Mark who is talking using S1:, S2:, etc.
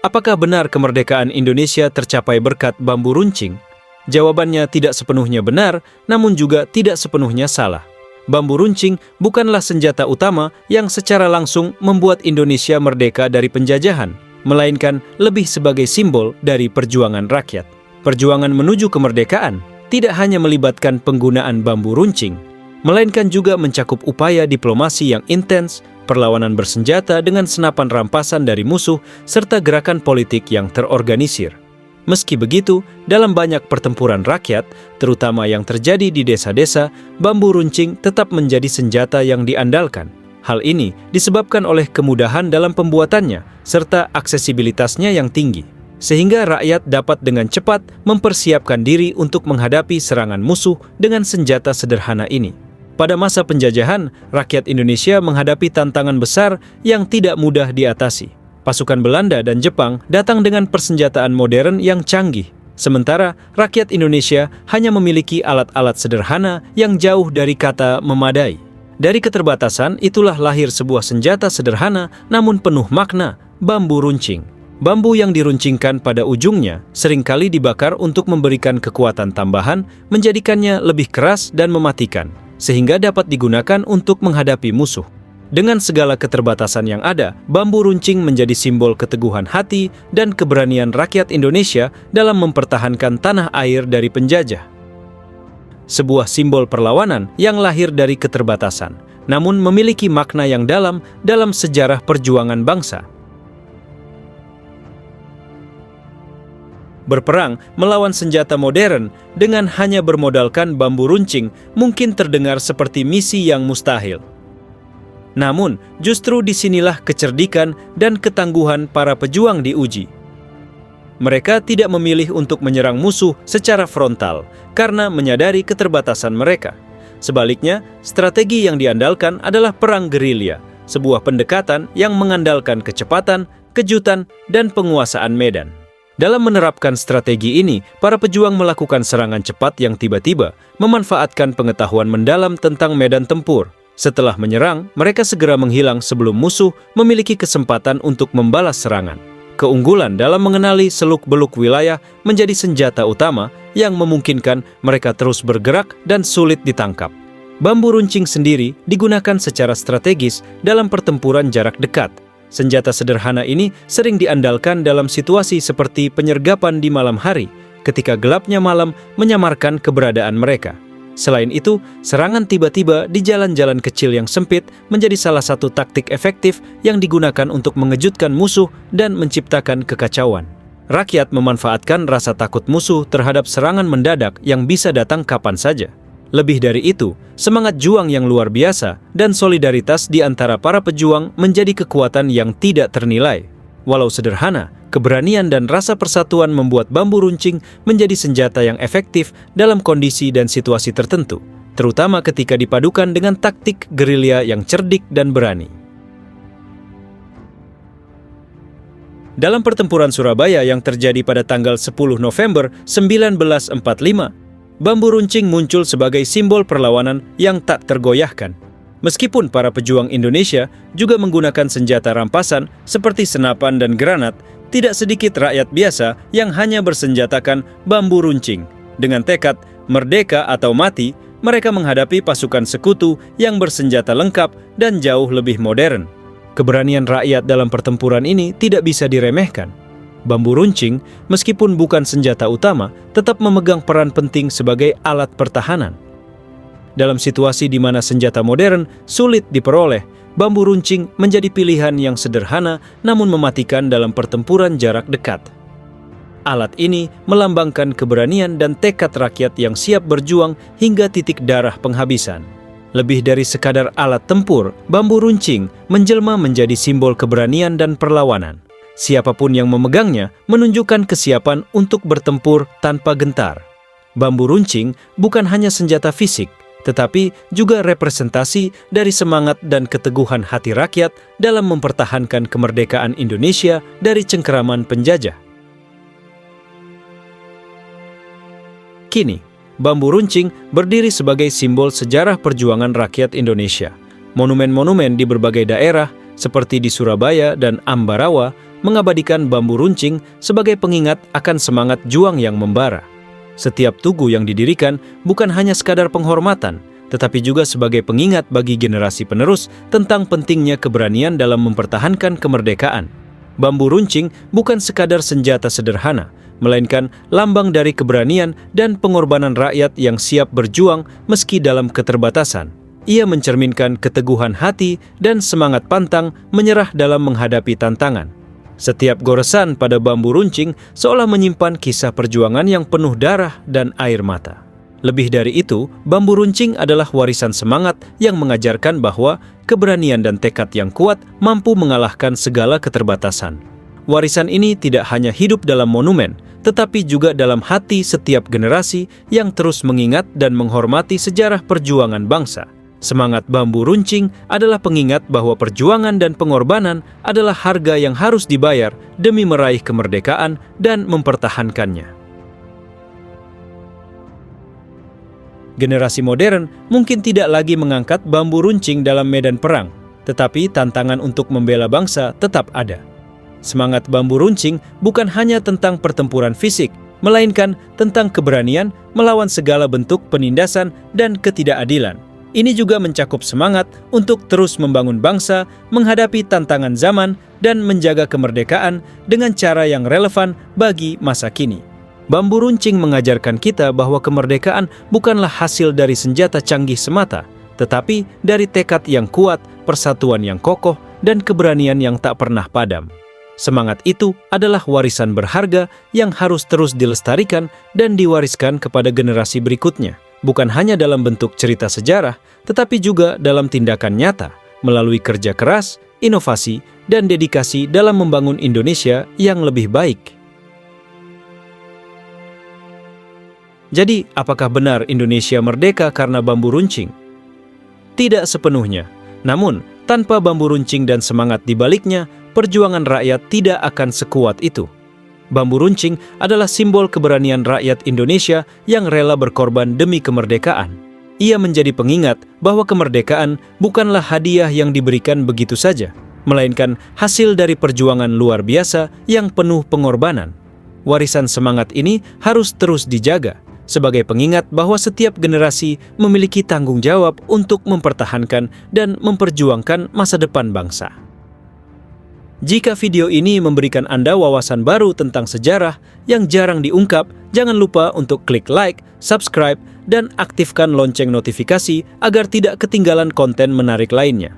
S1: Apakah benar kemerdekaan Indonesia tercapai berkat bambu runcing? Jawabannya tidak sepenuhnya benar, namun juga tidak sepenuhnya salah. Bambu runcing bukanlah senjata utama yang secara langsung membuat Indonesia merdeka dari penjajahan, melainkan lebih sebagai simbol dari perjuangan rakyat. Perjuangan menuju kemerdekaan tidak hanya melibatkan penggunaan bambu runcing, melainkan juga mencakup upaya diplomasi yang intens, perlawanan bersenjata dengan senapan rampasan dari musuh, serta gerakan politik yang terorganisir. Meski begitu, dalam banyak pertempuran rakyat, terutama yang terjadi di desa-desa, bambu runcing tetap menjadi senjata yang diandalkan. Hal ini disebabkan oleh kemudahan dalam pembuatannya, serta aksesibilitasnya yang tinggi, sehingga rakyat dapat dengan cepat mempersiapkan diri untuk menghadapi serangan musuh dengan senjata sederhana ini. Pada masa penjajahan, rakyat Indonesia menghadapi tantangan besar yang tidak mudah diatasi. Pasukan Belanda dan Jepang datang dengan persenjataan modern yang canggih, sementara rakyat Indonesia hanya memiliki alat-alat sederhana yang jauh dari kata memadai. Dari keterbatasan itulah lahir sebuah senjata sederhana namun penuh makna, bambu runcing. Bambu yang diruncingkan pada ujungnya seringkali dibakar untuk memberikan kekuatan tambahan, menjadikannya lebih keras dan mematikan, sehingga dapat digunakan untuk menghadapi musuh. Dengan segala keterbatasan yang ada, bambu runcing menjadi simbol keteguhan hati dan keberanian rakyat Indonesia dalam mempertahankan tanah air dari penjajah. Sebuah simbol perlawanan yang lahir dari keterbatasan, namun memiliki makna yang dalam sejarah perjuangan bangsa. Berperang melawan senjata modern dengan hanya bermodalkan bambu runcing mungkin terdengar seperti misi yang mustahil. Namun, justru disinilah kecerdikan dan ketangguhan para pejuang diuji. Mereka tidak memilih untuk menyerang musuh secara frontal karena menyadari keterbatasan mereka. Sebaliknya, strategi yang diandalkan adalah perang gerilya, sebuah pendekatan yang mengandalkan kecepatan, kejutan, dan penguasaan medan. Dalam menerapkan strategi ini, para pejuang melakukan serangan cepat yang tiba-tiba, memanfaatkan pengetahuan mendalam tentang medan tempur. Setelah menyerang, mereka segera menghilang sebelum musuh memiliki kesempatan untuk membalas serangan. Keunggulan dalam mengenali seluk-beluk wilayah menjadi senjata utama yang memungkinkan mereka terus bergerak dan sulit ditangkap. Bambu runcing sendiri digunakan secara strategis dalam pertempuran jarak dekat. Senjata sederhana ini sering diandalkan dalam situasi seperti penyergapan di malam hari, ketika gelapnya malam menyamarkan keberadaan mereka. Selain itu, serangan tiba-tiba di jalan-jalan kecil yang sempit menjadi salah satu taktik efektif yang digunakan untuk mengejutkan musuh dan menciptakan kekacauan. Rakyat memanfaatkan rasa takut musuh terhadap serangan mendadak yang bisa datang kapan saja. Lebih dari itu, semangat juang yang luar biasa dan solidaritas di antara para pejuang menjadi kekuatan yang tidak ternilai. Walau sederhana, keberanian dan rasa persatuan membuat bambu runcing menjadi senjata yang efektif dalam kondisi dan situasi tertentu, terutama ketika dipadukan dengan taktik gerilya yang cerdik dan berani. Dalam pertempuran Surabaya yang terjadi pada tanggal 10 November 1945, bambu runcing muncul sebagai simbol perlawanan yang tak tergoyahkan. Meskipun para pejuang Indonesia juga menggunakan senjata rampasan seperti senapan dan granat, tidak sedikit rakyat biasa yang hanya bersenjatakan bambu runcing. Dengan tekad merdeka atau mati, mereka menghadapi pasukan sekutu yang bersenjata lengkap dan jauh lebih modern. Keberanian rakyat dalam pertempuran ini tidak bisa diremehkan. Bambu runcing, meskipun bukan senjata utama, tetap memegang peran penting sebagai alat pertahanan. Dalam situasi di mana senjata modern sulit diperoleh, bambu runcing menjadi pilihan yang sederhana namun mematikan dalam pertempuran jarak dekat. Alat ini melambangkan keberanian dan tekad rakyat yang siap berjuang hingga titik darah penghabisan. Lebih dari sekadar alat tempur, bambu runcing menjelma menjadi simbol keberanian dan perlawanan. Siapapun yang memegangnya menunjukkan kesiapan untuk bertempur tanpa gentar. Bambu runcing bukan hanya senjata fisik, tetapi juga representasi dari semangat dan keteguhan hati rakyat dalam mempertahankan kemerdekaan Indonesia dari cengkeraman penjajah. Kini, bambu runcing berdiri sebagai simbol sejarah perjuangan rakyat Indonesia. Monumen-monumen di berbagai daerah, seperti di Surabaya dan Ambarawa, mengabadikan bambu runcing sebagai pengingat akan semangat juang yang membara. Setiap tugu yang didirikan bukan hanya sekadar penghormatan, tetapi juga sebagai pengingat bagi generasi penerus tentang pentingnya keberanian dalam mempertahankan kemerdekaan. Bambu runcing bukan sekadar senjata sederhana, melainkan lambang dari keberanian dan pengorbanan rakyat yang siap berjuang meski dalam keterbatasan. Ia mencerminkan keteguhan hati dan semangat pantang menyerah dalam menghadapi tantangan. Setiap goresan pada bambu runcing seolah menyimpan kisah perjuangan yang penuh darah dan air mata. Lebih dari itu, bambu runcing adalah warisan semangat yang mengajarkan bahwa keberanian dan tekad yang kuat mampu mengalahkan segala keterbatasan. Warisan ini tidak hanya hidup dalam monumen, tetapi juga dalam hati setiap generasi yang terus mengingat dan menghormati sejarah perjuangan bangsa. Semangat bambu runcing adalah pengingat bahwa perjuangan dan pengorbanan adalah harga yang harus dibayar demi meraih kemerdekaan dan mempertahankannya. Generasi modern mungkin tidak lagi mengangkat bambu runcing dalam medan perang, tetapi tantangan untuk membela bangsa tetap ada. Semangat bambu runcing bukan hanya tentang pertempuran fisik, melainkan tentang keberanian melawan segala bentuk penindasan dan ketidakadilan. Ini juga mencakup semangat untuk terus membangun bangsa, menghadapi tantangan zaman, dan menjaga kemerdekaan dengan cara yang relevan bagi masa kini. Bambu runcing mengajarkan kita bahwa kemerdekaan bukanlah hasil dari senjata canggih semata, tetapi dari tekad yang kuat, persatuan yang kokoh, dan keberanian yang tak pernah padam. Semangat itu adalah warisan berharga yang harus terus dilestarikan dan diwariskan kepada generasi berikutnya. Bukan hanya dalam bentuk cerita sejarah, tetapi juga dalam tindakan nyata, melalui kerja keras, inovasi, dan dedikasi dalam membangun Indonesia yang lebih baik. Jadi, apakah benar Indonesia merdeka karena bambu runcing? Tidak sepenuhnya. Namun, tanpa bambu runcing dan semangat di baliknya, perjuangan rakyat tidak akan sekuat itu. Bambu runcing adalah simbol keberanian rakyat Indonesia yang rela berkorban demi kemerdekaan. Ia menjadi pengingat bahwa kemerdekaan bukanlah hadiah yang diberikan begitu saja, melainkan hasil dari perjuangan luar biasa yang penuh pengorbanan. Warisan semangat ini harus terus dijaga, sebagai pengingat bahwa setiap generasi memiliki tanggung jawab untuk mempertahankan dan memperjuangkan masa depan bangsa. Jika video ini memberikan Anda wawasan baru tentang sejarah yang jarang diungkap, jangan lupa untuk klik like, subscribe, dan aktifkan lonceng notifikasi agar tidak ketinggalan konten menarik lainnya.